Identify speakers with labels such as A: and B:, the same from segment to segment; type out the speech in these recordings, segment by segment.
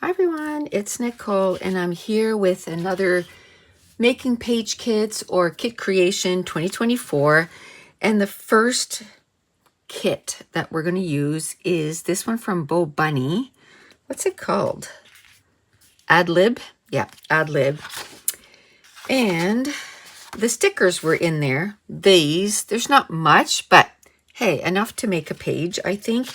A: Hi everyone, it's Nicole and I'm here with another Making Page Kits or Kit Creation 2024. And the first kit that we're going to use is this one from Bo Bunny. What's it called? Ad-lib? Yeah, Ad-lib. And the stickers were in there. There's not much, but hey, enough to make a page, I think.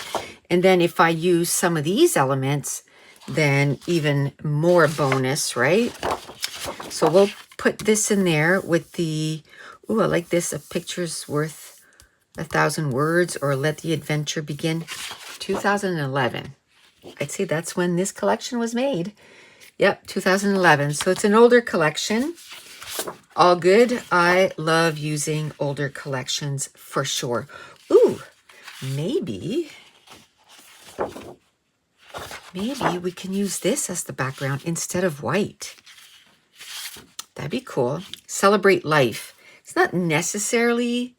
A: And then if I use some of these elements, then even more bonus, right? So we'll put this in there with the, ooh, I like this, a picture's worth 1,000 words, or let the adventure begin. 2011. I'd say that's when this collection was made. Yep, 2011. So it's an older collection. All good. I love using older collections for sure. Ooh, maybe we can use this as the background instead of white. That'd be cool. Celebrate life. It's not necessarily,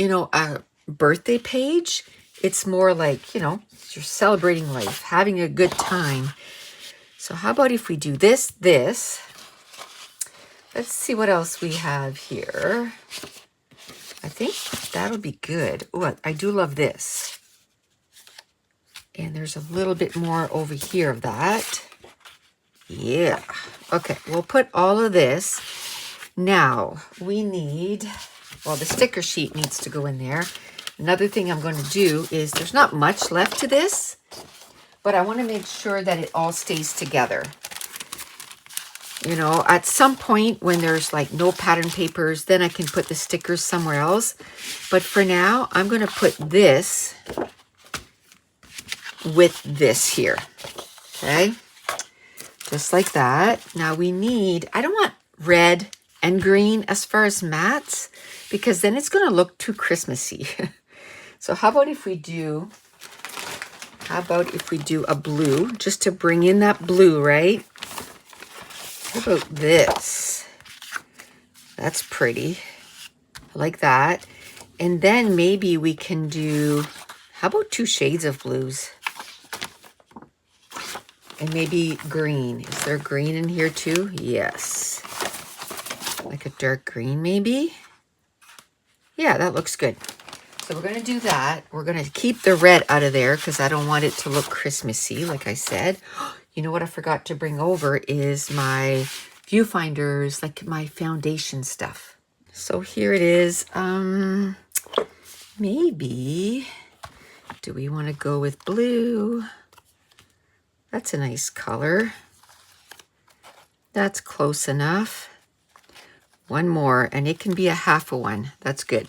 A: a birthday page. It's more like, you're celebrating life, having a good time. So how about if we do this? Let's see what else we have here. I think that'll be good. Oh, I do love this. And there's a little bit more over here of that. Yeah. Okay, we'll put all of this. Now, we need, well, the sticker sheet needs to go in there. Another thing I'm going to do is, there's not much left to this, but I want to make sure that it all stays together. At some point when there's like no pattern papers, then I can put the stickers somewhere else. But for now, I'm going to put this with this here. Okay. Just like that. Now we need, I don't want red and green as far as mats, because then it's going to look too Christmassy. So how about if we do a blue, just to bring in that blue, right? How about this? That's pretty. I like that. And then maybe we can do, how about 2 shades of blues? And maybe green. Is there green in here too? Yes. Like a dark green maybe? Yeah, that looks good. So we're going to do that. We're going to keep the red out of there because I don't want it to look Christmassy, like I said. You know what I forgot to bring over is my viewfinders, like my foundation stuff. So here it is. Maybe, do we want to go with blue? That's a nice color. That's close enough. One more, and it can be a half a one. That's good.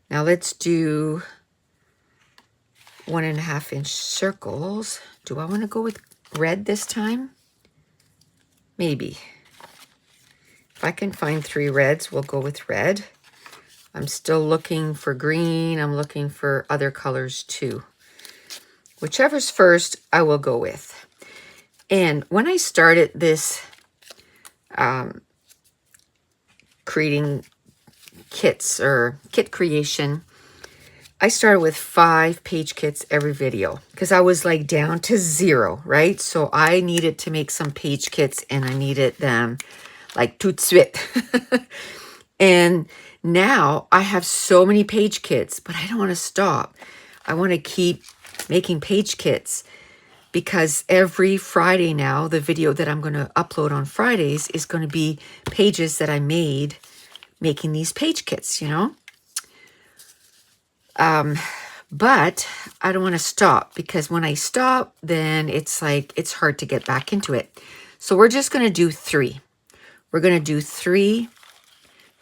A: Now let's do 1.5 inch circles. Do I want to go with red this time? Maybe. If I can find 3 reds, we'll go with red. I'm still looking for green. I'm looking for other colors too. Whichever's first, I will go with. And when I started this creating kits or kit creation, I started with 5 page kits every video because I was like down to 0, right? So I needed to make some page kits and I needed them like tout de suite. And now I have so many page kits, but I don't want to stop. I want to keep making page kits because every Friday now, the video that I'm going to upload on Fridays is going to be pages that I made making these page kits, But I don't want to stop because when I stop, then it's like, it's hard to get back into it. So we're just going to do 3. We're going to do 3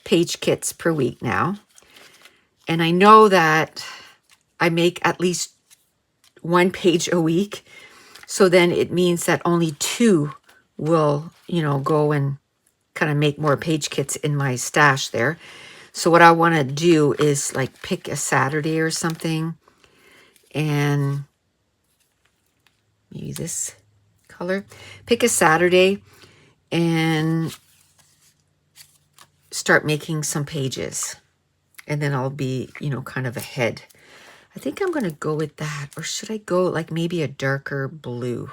A: page kits per week now. And I know that I make at least 1 page a week. So then it means that only 2 will, go and kind of make more page kits in my stash there. So what I want to do is like pick a Saturday or something and maybe this color. Pick a Saturday and start making some pages. And then I'll be, kind of ahead. I think I'm going to go with that. Or should I go like maybe a darker blue?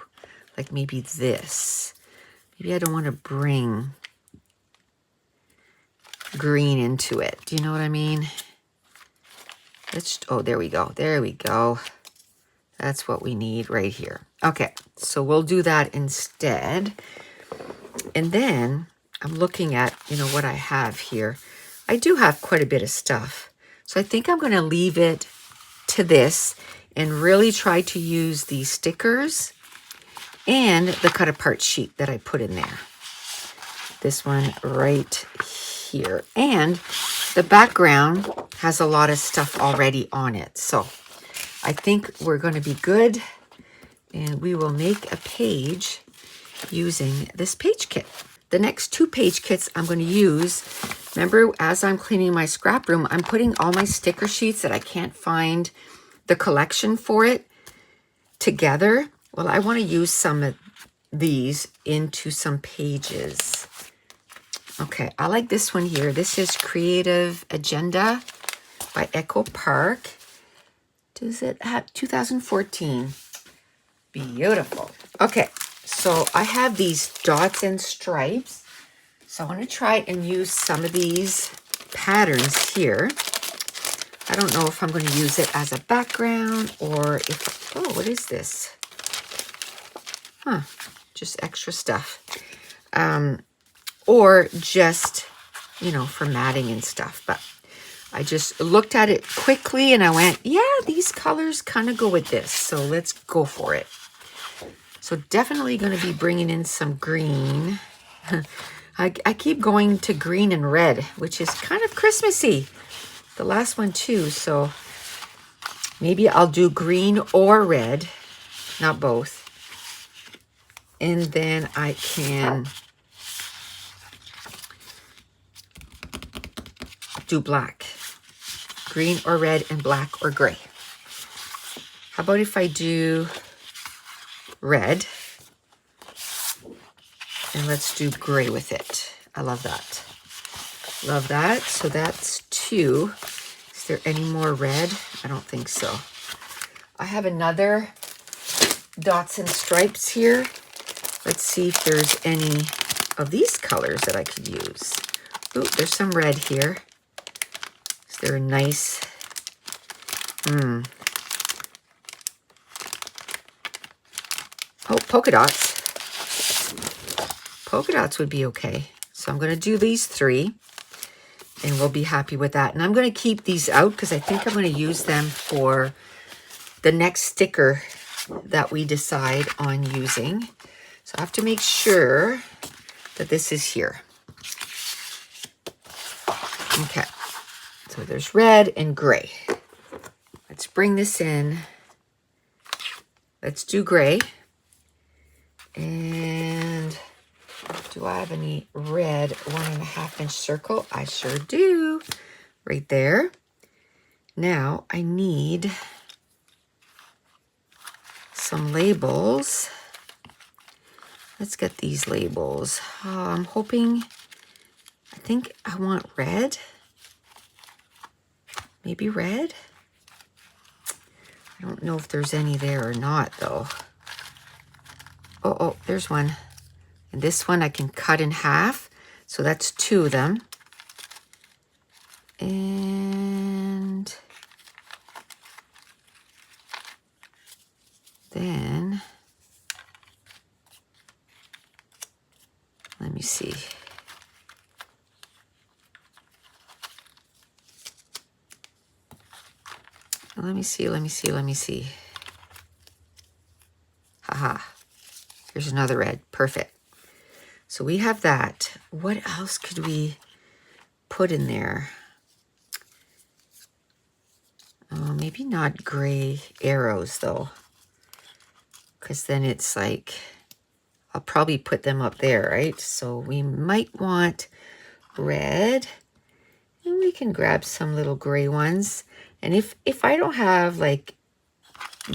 A: Like maybe this. Maybe I don't want to bring green into it. Do you know what I mean? Let's, oh, there we go. There we go. That's what we need right here. Okay, so we'll do that instead. And then I'm looking at, you know, what I have here. I do have quite a bit of stuff. So I think I'm going to leave it to this and really try to use these stickers and the cut apart sheet that I put in there. This one right here. And the background has a lot of stuff already on it. So I think we're going to be good. And we will make a page using this page kit. The next 2 page kits I'm going to use, remember, as I'm cleaning my scrap room, I'm putting all my sticker sheets that I can't find the collection for it together. Well, I want to use some of these into some pages. Okay, I like this one here. This is Creative Agenda by Echo Park. Does it have 2014? Beautiful. Okay, so I have these dots and stripes. So I want to try and use some of these patterns here. I don't know if I'm going to use it as a background or if, oh, what is this? Huh, just extra stuff. Or just, you know, for matting and stuff. But I just looked at it quickly and I went, yeah, these colors kind of go with this. So let's go for it. So definitely going to be bringing in some green. I keep going to green and red, which is kind of Christmassy. The last one too. So maybe I'll do green or red, not both. And then I can do black. Green or red and black or gray. How about if I do red? And let's do gray with it. I love that. Love that. So that's 2. Is there any more red? I don't think so. I have another dots and stripes here. Let's see if there's any of these colors that I could use. Ooh, there's some red here. Is there a nice... Oh, polka dots. Polka dots would be okay. So I'm going to do these 3 and we'll be happy with that. And I'm going to keep these out because I think I'm going to use them for the next sticker that we decide on using. So I have to make sure that this is here. Okay. So there's red and gray. Let's bring this in. Let's do gray. And do I have any red 1.5 inch circle? I sure do. Right there. Now I need some labels. Let's get these labels. I'm hoping, I think I want red. Maybe red. I don't know if there's any there or not though. Oh, there's one. And this one I can cut in half. So that's 2 of them. And then, let me see. Let me see. Haha. Here's another red. Perfect. So we have that. What else could we put in there? Oh, maybe not gray arrows though. Because then it's like, I'll probably put them up there, right? So we might want red. And we can grab some little gray ones. And if I don't have like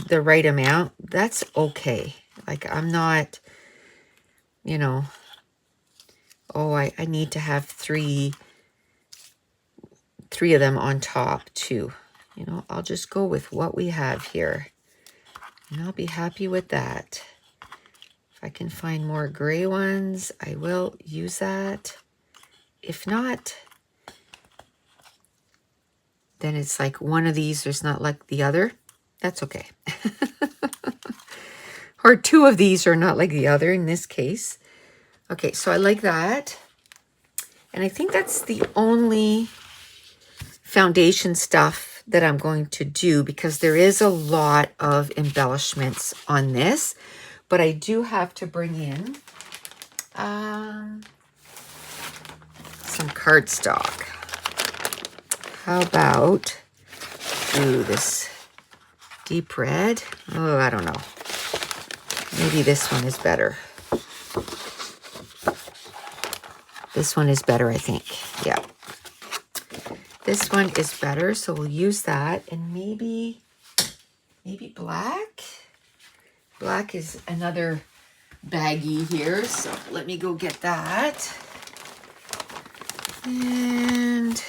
A: the right amount, that's okay. Like I'm not, you know, oh, I need to have three of them on top too. you know, I'll just go with what we have here. And I'll be happy with that. If I can find more gray ones, I will use that. If not, then it's like one of these is not like the other. That's okay. Or two of these are not like the other in this case. Okay, so I like that. And I think that's the only foundation stuff that I'm going to do, because there is a lot of embellishments on this. But I do have to bring in some cardstock. How about, ooh, this deep red? Oh, I don't know. Maybe this one is better. This one is better, I think. Yeah. This one is better, so we'll use that. And maybe black? Black is another baggie here, so let me go get that. And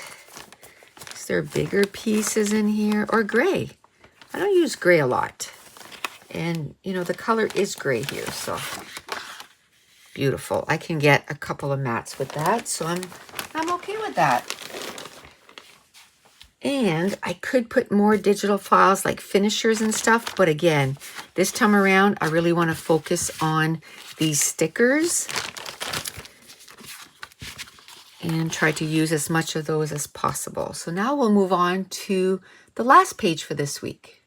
A: is there bigger pieces in here? Or gray? I don't use gray a lot. And, you know, the color is gray here, so beautiful. I can get a couple of mats with that, so I'm okay with that. And I could put more digital files like finishers and stuff, but again, this time around, I really want to focus on these stickers and try to use as much of those as possible. So now we'll move on to the last page for this week.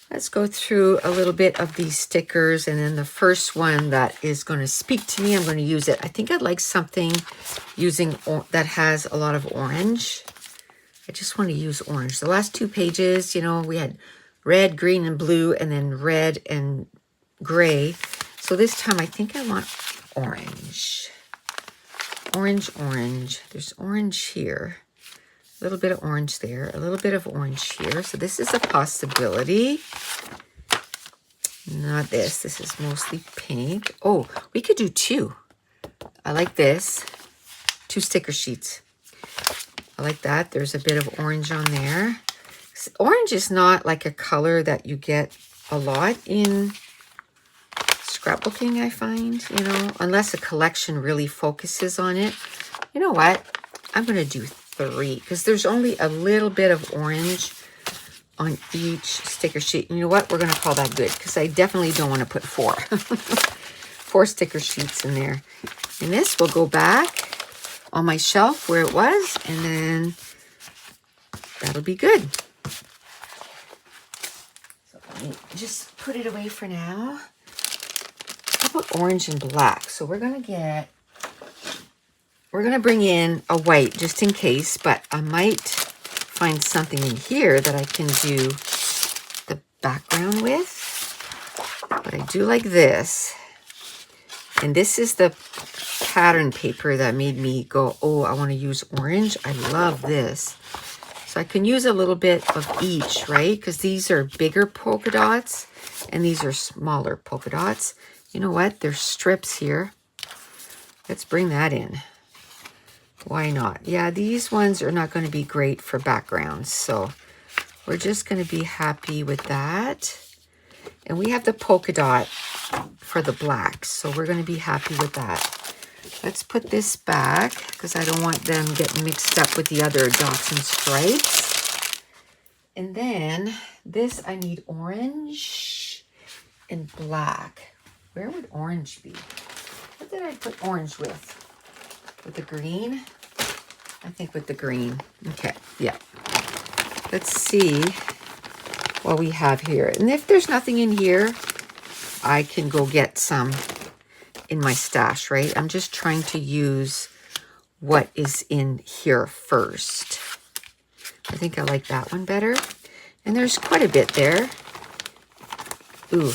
A: Let's go through a little bit of these stickers, and then the first one that is going to speak to me, I'm going to use it. I think I'd like something using that has a lot of orange. I just want to use orange. The last two pages, you know, we had red, green, and blue, and then red and gray. So this time I think I want orange. Orange, orange. There's orange here. A little bit of orange there. A little bit of orange here. So this is a possibility. Not this. This is mostly pink. Oh, we could do two. I like this. 2 sticker sheets. I like that. There's a bit of orange on there. Orange is not like a color that you get a lot in scrapbooking, I find, you know, unless a collection really focuses on it. You know what? I'm going to do 3 because there's only a little bit of orange on each sticker sheet. And you know what? We're going to call that good because I definitely don't want to put 4. 4 sticker sheets in there. And this will go back on my shelf where it was, and then that'll be good. So let me just put it away for now. How about orange and black? So we're gonna bring in a white just in case, but I might find something in here that I can do the background with. But I do like this. And this is the pattern paper that made me go, oh, I want to use orange. I love this. So I can use a little bit of each, right? Because these are bigger polka dots and these are smaller polka dots. You know what? There's strips here. Let's bring that in. Why not? Yeah, these ones are not going to be great for backgrounds. So we're just going to be happy with that. And we have the polka dot for the black. So we're going to be happy with that. Let's put this back because I don't want them getting mixed up with the other dots and stripes. And then this, I need orange and black. Where would orange be? What did I put orange with? With the green? I think with the green. Okay, yeah. Let's see what we have here. And if there's nothing in here, I can go get some in my stash, right? I'm just trying to use what is in here first. I think I like that one better. And there's quite a bit there. Ooh.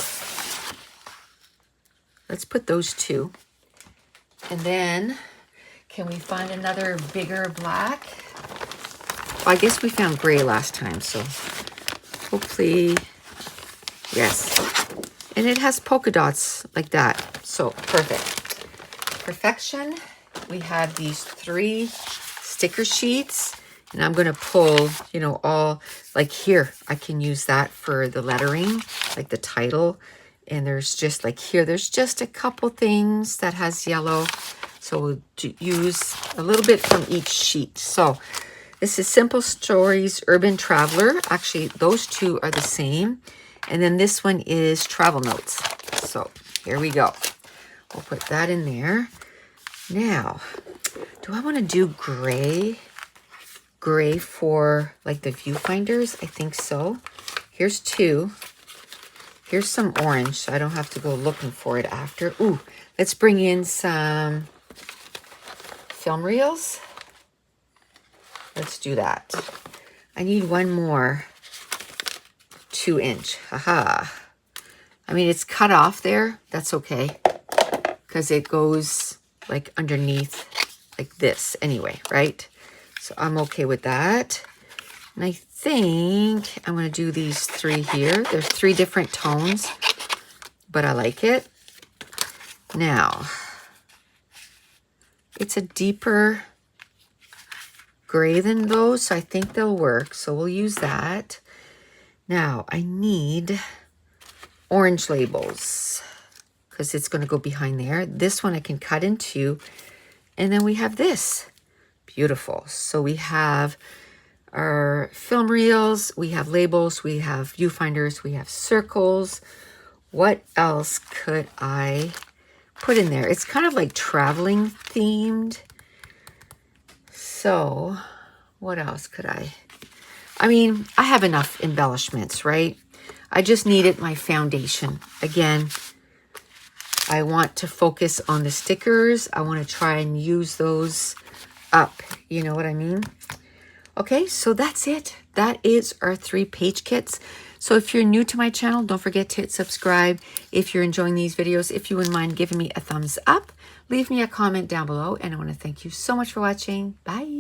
A: Let's put those 2. And then, can we find another bigger black? Well, I guess we found gray last time, so hopefully, yes. And it has polka dots like that. So perfect. Perfection. We have these 3 sticker sheets. And I'm going to pull, you know, all, like here, I can use that for the lettering, like the title. And there's just like here, there's just a couple things that has yellow. So we'll use a little bit from each sheet. So this is Simple Stories, Urban Traveler. Actually, those two are the same. And then this one is Travel Notes. So here we go. We'll put that in there. Now, do I want to do gray? Gray for like the viewfinders? I think so. Here's two. Here's some orange, so I don't have to go looking for it after. Ooh, let's bring in some film reels. Let's do that. I need one more 2-inch. Haha. I mean, it's cut off there. That's okay. Because it goes like underneath like this anyway, right? So I'm okay with that. And I think I'm going to do these 3 here. There's 3 different tones, but I like it. Now, it's a deeper gray than those, so I think they'll work. So we'll use that. Now, I need orange labels because it's going to go behind there. This one I can cut in 2. And then we have this. Beautiful. So we have our film reels, we have labels, we have viewfinders, we have circles. What else could I put in there? It's kind of like traveling themed. So what else could I mean, I have enough embellishments, right? I just needed my foundation. Again, I want to focus on the stickers. I want to try and use those up. You know what I mean? Okay, so that's it. That is our 3 page kits. So if you're new to my channel, don't forget to hit subscribe. If you're enjoying these videos, if you wouldn't mind giving me a thumbs up, leave me a comment down below. And I want to thank you so much for watching. Bye.